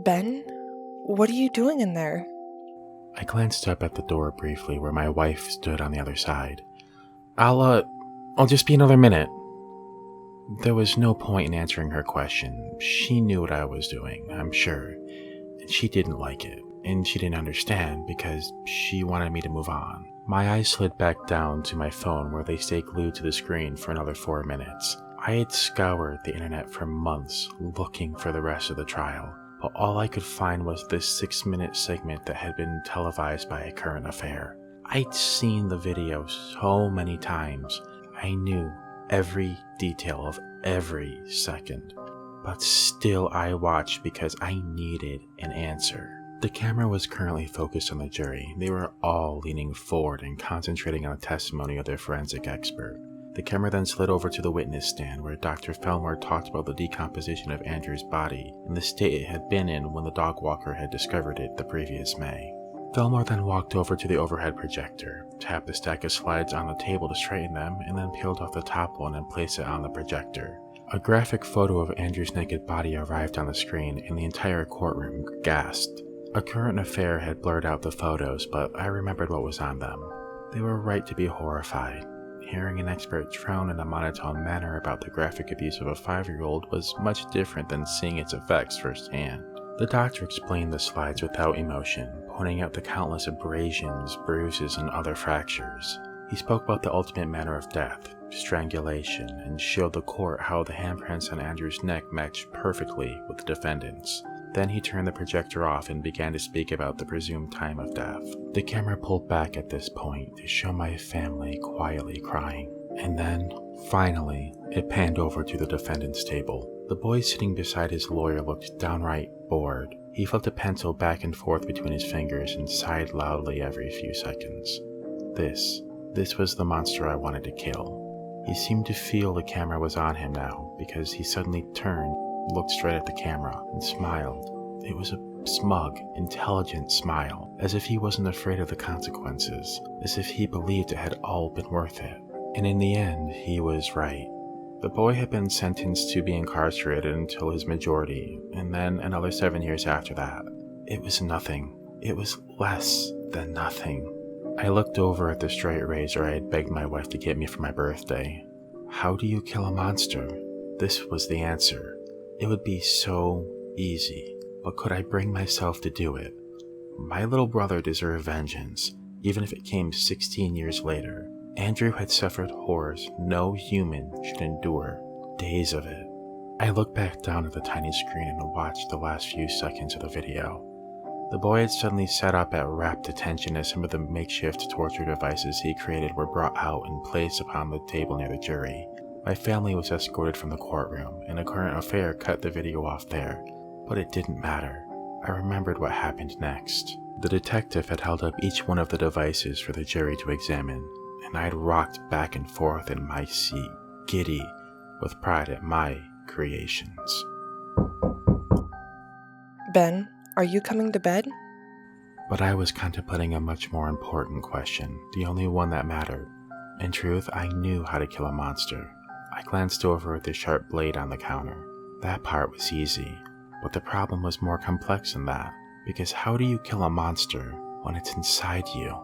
Ben? What are you doing in there? I glanced up at the door briefly where my wife stood on the other side. I'll just be another minute. There was no point in answering her question. She knew what I was doing, I'm sure. And she didn't like it. And she didn't understand because she wanted me to move on. My eyes slid back down to my phone where they stayed glued to the screen for another 4 minutes. I had scoured the internet for months looking for the rest of the trial, but all I could find was this 6-minute segment that had been televised by a current affair. I'd seen the video so many times. I knew every detail of every second, but still I watched because I needed an answer. The camera was currently focused on the jury. They were all leaning forward and concentrating on the testimony of their forensic expert. The camera then slid over to the witness stand where Dr. Fellmore talked about the decomposition of Andrew's body and the state it had been in when the dog walker had discovered it the previous May. Fellmore then walked over to the overhead projector, tapped the stack of slides on the table to straighten them, and then peeled off the top one and placed it on the projector. A graphic photo of Andrew's naked body arrived on the screen and the entire courtroom gasped. A current affair had blurred out the photos, but I remembered what was on them. They were right to be horrified. Hearing an expert drone in a monotone manner about the graphic abuse of a 5-year-old was much different than seeing its effects firsthand. The doctor explained the slides without emotion, pointing out the countless abrasions, bruises, and other fractures. He spoke about the ultimate manner of death, strangulation, and showed the court how the handprints on Andrew's neck matched perfectly with the defendant's. Then he turned the projector off and began to speak about the presumed time of death. The camera pulled back at this point to show my family quietly crying. And then, finally, it panned over to the defendant's table. The boy sitting beside his lawyer looked downright bored. He flipped a pencil back and forth between his fingers and sighed loudly every few seconds. This was the monster I wanted to kill. He seemed to feel the camera was on him now because he suddenly turned, looked straight at the camera, and smiled. It was a smug, intelligent smile, as if he wasn't afraid of the consequences, as if he believed it had all been worth it. And in the end, he was right. The boy had been sentenced to be incarcerated until his majority, and then another 7 years after that. It was nothing. It was less than nothing. I looked over at the straight razor I had begged my wife to get me for my birthday. How do you kill a monster? This was the answer. It would be so easy, but could I bring myself to do it? My little brother deserved vengeance, even if it came 16 years later. Andrew had suffered horrors no human should endure, days of it. I looked back down at the tiny screen and watched the last few seconds of the video. The boy had suddenly sat up at rapt attention as some of the makeshift torture devices he created were brought out and placed upon the table near the jury. My family was escorted from the courtroom, and a current affair cut the video off there, but it didn't matter. I remembered what happened next. The detective had held up each one of the devices for the jury to examine, and I'd rocked back and forth in my seat, giddy with pride at my creations. Ben, are you coming to bed? But I was contemplating a much more important question, the only one that mattered. In truth, I knew how to kill a monster. I glanced over at the sharp blade on the counter. That part was easy, but the problem was more complex than that, because how do you kill a monster when it's inside you?